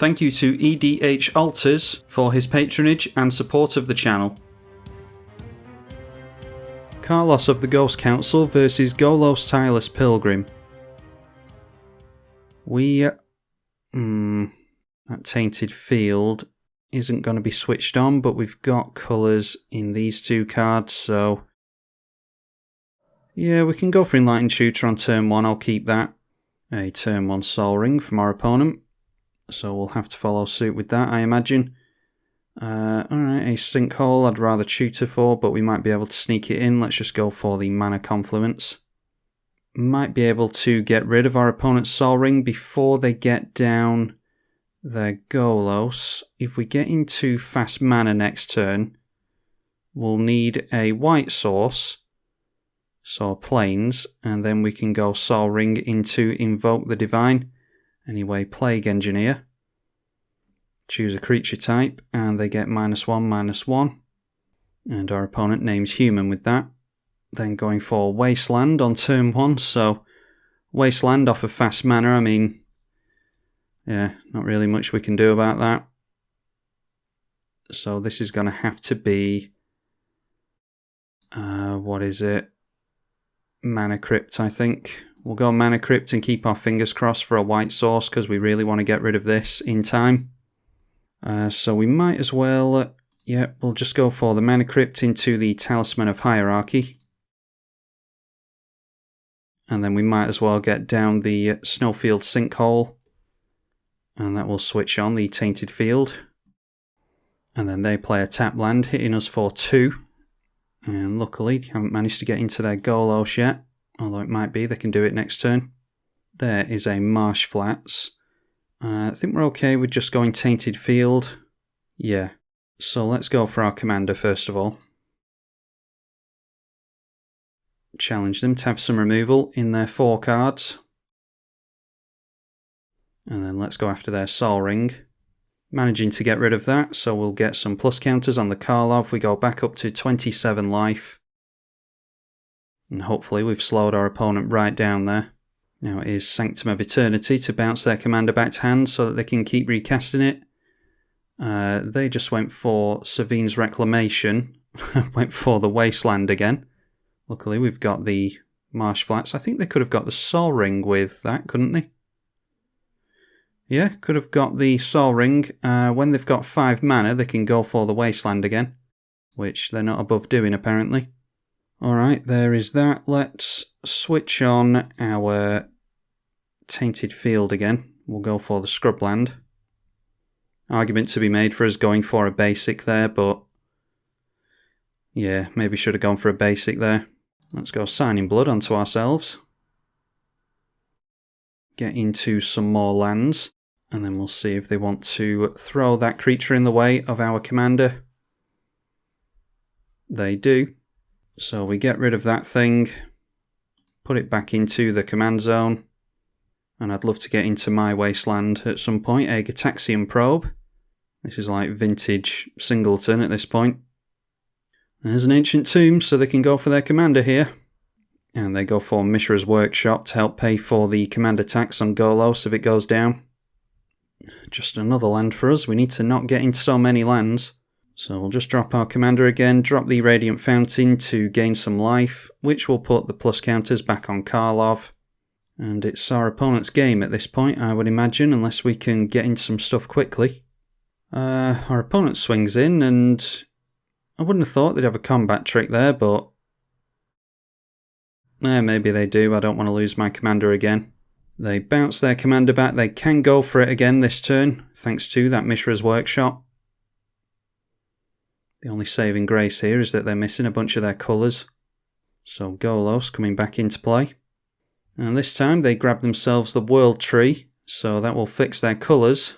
Thank you to EDH Alters for his patronage and support of the channel. Karlov of the Ghost Council versus Golos Tireless Pilgrim. That Tainted Field isn't going to be switched on, but we've got colours in these two cards, so yeah, we can go for Enlightened Shooter on turn 1, I'll keep that. A turn 1 Soul Ring from our opponent, so we'll have to follow suit with that, I imagine. Alright, a Sinkhole I'd rather tutor for, but we might be able to sneak it in. Let's just go for the Mana Confluence. Might be able to get rid of our opponent's Soul Ring before they get down their Golos. If we get into fast mana next turn, we'll need a white source, so Plains, and then we can go Soul Ring into Invoke the Divine. Anyway, Plague Engineer. Choose a creature type, and they get -1/-1. And our opponent names Human with that. Then going for Wasteland on turn 1, so Wasteland off of fast mana, I mean, yeah, not really much we can do about that. So this is going to have to be, what is it? Mana Crypt, I think. We'll go Mana Crypt and keep our fingers crossed for a white source, because we really want to get rid of this in time. So we might as well, we'll just go for the Mana Crypt into the Talisman of Hierarchy. And then we might as well get down the Snowfield Sinkhole. And that will switch on the Tainted Field. And then they play a tap land, hitting us for 2. And luckily, haven't managed to get into their Golos yet. Although it might be, they can do it next turn. There is a Marsh Flats. I think we're okay with just going Tainted Field. Yeah. So let's go for our commander first of all. Challenge them to have some removal in their 4 cards. And then let's go after their Soul Ring. Managing to get rid of that, so we'll get some plus counters on the Karlov. We go back up to 27 life. And hopefully we've slowed our opponent right down there. Now it is Sanctum of Eternity to bounce their commander back to hand so that they can keep recasting it. They just went for Savine's Reclamation. Went for the Wasteland again. Luckily we've got the Marsh Flats. I think they could have got the Soul Ring with that, couldn't they? Yeah, could have got the Soul Ring. When they've got 5 mana, they can go for the Wasteland again, which they're not above doing apparently. Alright, there is that. Let's switch on our Tainted Field again. We'll go for the Scrubland. Argument to be made for us going for a basic there, but yeah, maybe should have gone for a basic there. Let's go Signing Blood onto ourselves. Get into some more lands, and then we'll see if they want to throw that creature in the way of our commander. They do. So we get rid of that thing, put it back into the command zone, and I'd love to get into my Wasteland at some point, a Gataxian Probe. This is like vintage Singleton at this point. There's an Ancient Tomb, so they can go for their commander here. And they go for Mishra's Workshop to help pay for the commander tax on Golos if it goes down. Just another land for us, we need to not get into so many lands. So we'll just drop our commander again, drop the Radiant Fountain to gain some life, which will put the plus counters back on Karlov. And it's our opponent's game at this point, I would imagine, unless we can get into some stuff quickly. Our opponent swings in, and I wouldn't have thought they'd have a combat trick there, but maybe they do. I don't want to lose my commander again. They bounce their commander back. They can go for it again this turn, thanks to that Mishra's Workshop. The only saving grace here is that they're missing a bunch of their colours. So Golos coming back into play. And this time they grab themselves the World Tree, so that will fix their colours.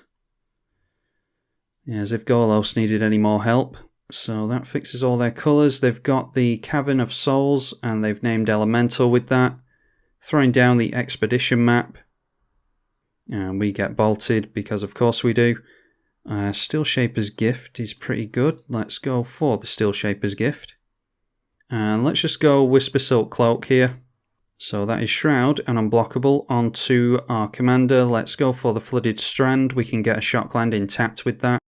Yeah, as if Golos needed any more help. So that fixes all their colours. They've got the Cavern of Souls, and they've named Elemental with that. Throwing down the Expedition map. And we get bolted, because of course we do. Steel Shaper's Gift is pretty good. Let's go for the Steel Shaper's Gift. And let's just go Whisper Silk Cloak here. So that is Shroud and Unblockable onto our commander. Let's go for the Flooded Strand. We can get a shock landing tapped with that.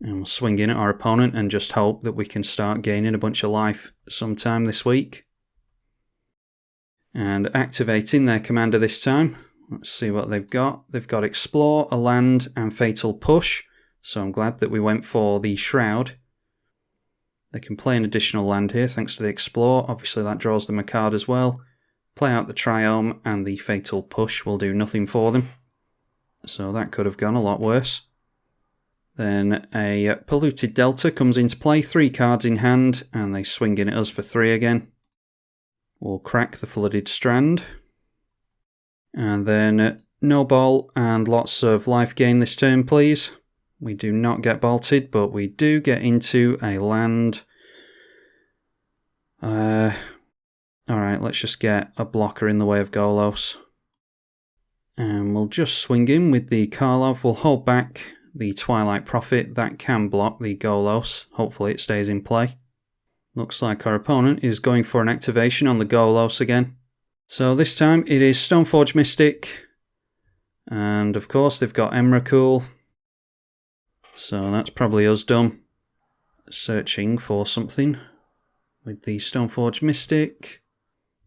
And we'll swing in at our opponent and just hope that we can start gaining a bunch of life sometime this week. And activating their commander this time. Let's see what they've got. They've got Explore, a land, and Fatal Push. So I'm glad that we went for the Shroud. They can play an additional land here thanks to the Explore. Obviously that draws them a card as well. Play out the Triome and the Fatal Push will do nothing for them. So that could have gone a lot worse. Then a Polluted Delta comes into play, 3 cards in hand, and they swing in at us for 3 again. We'll crack the Flooded Strand. And then no ball and lots of life gain this turn, please. We do not get bolted, but we do get into a land. Alright, let's just get a blocker in the way of Golos. And we'll just swing in with the Karlov. We'll hold back the Twilight Prophet. That can block the Golos. Hopefully it stays in play. Looks like our opponent is going for an activation on the Golos again. So this time it is Stoneforge Mystic. And of course they've got Emrakul. So that's probably us done. Searching for something with the Stoneforge Mystic.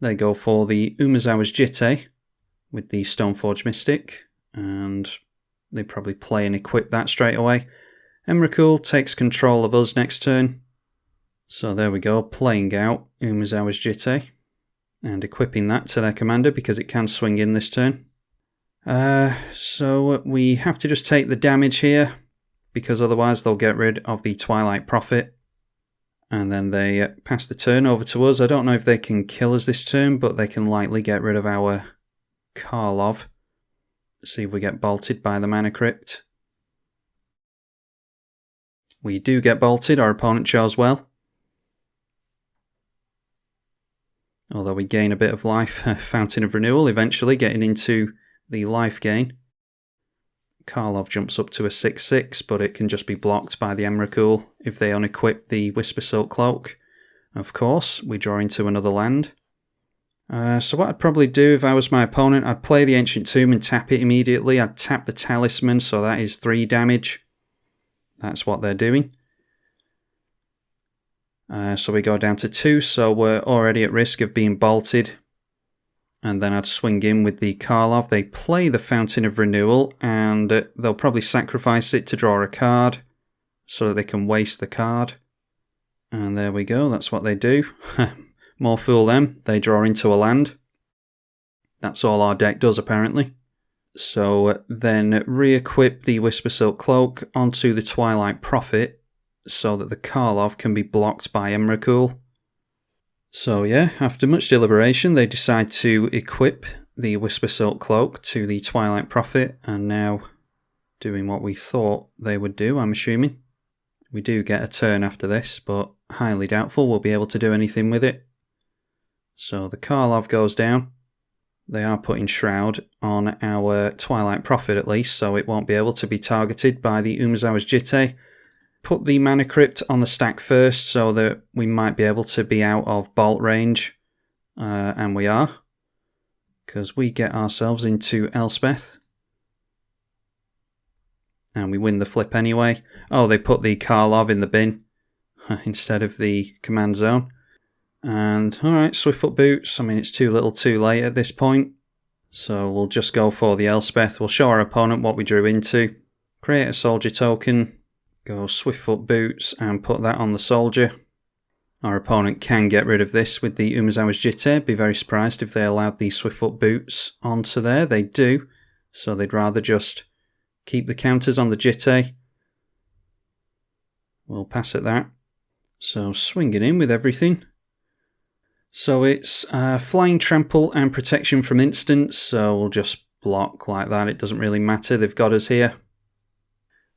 They go for the Umezawa's Jitte with the Stoneforge Mystic. And they probably play and equip that straight away. Emrakul takes control of us next turn. So there we go, playing out Umezawa's Jitte. And equipping that to their commander because it can swing in this turn. So we have to just take the damage here, because otherwise they'll get rid of the Twilight Prophet. And then they pass the turn over to us. I don't know if they can kill us this turn, but they can likely get rid of our Karlov. See if we get bolted by the Mana Crypt. We do get bolted, our opponent chose well. Although we gain a bit of life, Fountain of Renewal, eventually getting into the life gain. Karlov jumps up to a 6/6, but it can just be blocked by the Emrakul if they unequip the Whisper Silk Cloak. Of course, we draw into another land. So what I'd probably do if I was my opponent, I'd play the Ancient Tomb and tap it immediately. I'd tap the Talisman, so that is 3 damage. That's what they're doing. So we go down to 2, so we're already at risk of being bolted. And then I'd swing in with the Karlov. They play the Fountain of Renewal, and they'll probably sacrifice it to draw a card, so that they can waste the card. And there we go, that's what they do. More fool them, they draw into a land. That's all our deck does, apparently. So then re-equip the Whisper Silk Cloak onto the Twilight Prophet, so that the Karlov can be blocked by Emrakul. So yeah, after much deliberation, they decide to equip the Whisper Silk Cloak to the Twilight Prophet, and now doing what we thought they would do, I'm assuming. We do get a turn after this, but highly doubtful we'll be able to do anything with it. So the Karlov goes down. They are putting Shroud on our Twilight Prophet at least, so it won't be able to be targeted by the Umezawa's Jitte. Put the Mana Crypt on the stack first so that we might be able to be out of bolt range. And we are. Because we get ourselves into Elspeth. And we win the flip anyway. Oh, they put the Karlov in the bin instead of the command zone. And alright, Swiftfoot Boots. I mean, it's too little too late at this point. So we'll just go for the Elspeth. We'll show our opponent what we drew into. Create a soldier token. Go Swiftfoot Boots and put that on the soldier. Our opponent can get rid of this with the Umezawa's Jitte. Be very surprised if they allowed the Swiftfoot Boots onto there. They do. So they'd rather just keep the counters on the Jitte. We'll pass at that. So swinging in with everything. So it's Flying Trample and Protection from Instants. So we'll just block like that. It doesn't really matter. They've got us here.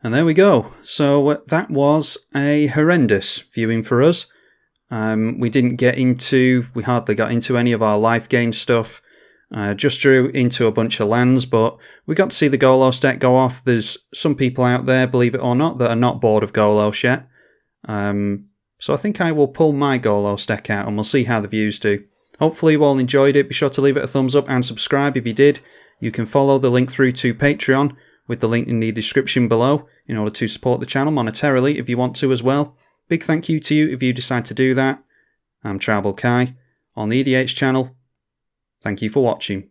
And there we go. So that was a horrendous viewing for us. We hardly got into any of our life gain stuff. Just drew into a bunch of lands, but we got to see the Golos deck go off. There's some people out there, believe it or not, that are not bored of Golos yet. So I think I will pull my Golos deck out and we'll see how the views do. Hopefully you all enjoyed it. Be sure to leave it a thumbs up and subscribe if you did. You can follow the link through to Patreon with the link in the description below in order to support the channel monetarily if you want to as well. Big thank you to you if you decide to do that. I'm tribalkai on the EDH channel. Thank you for watching.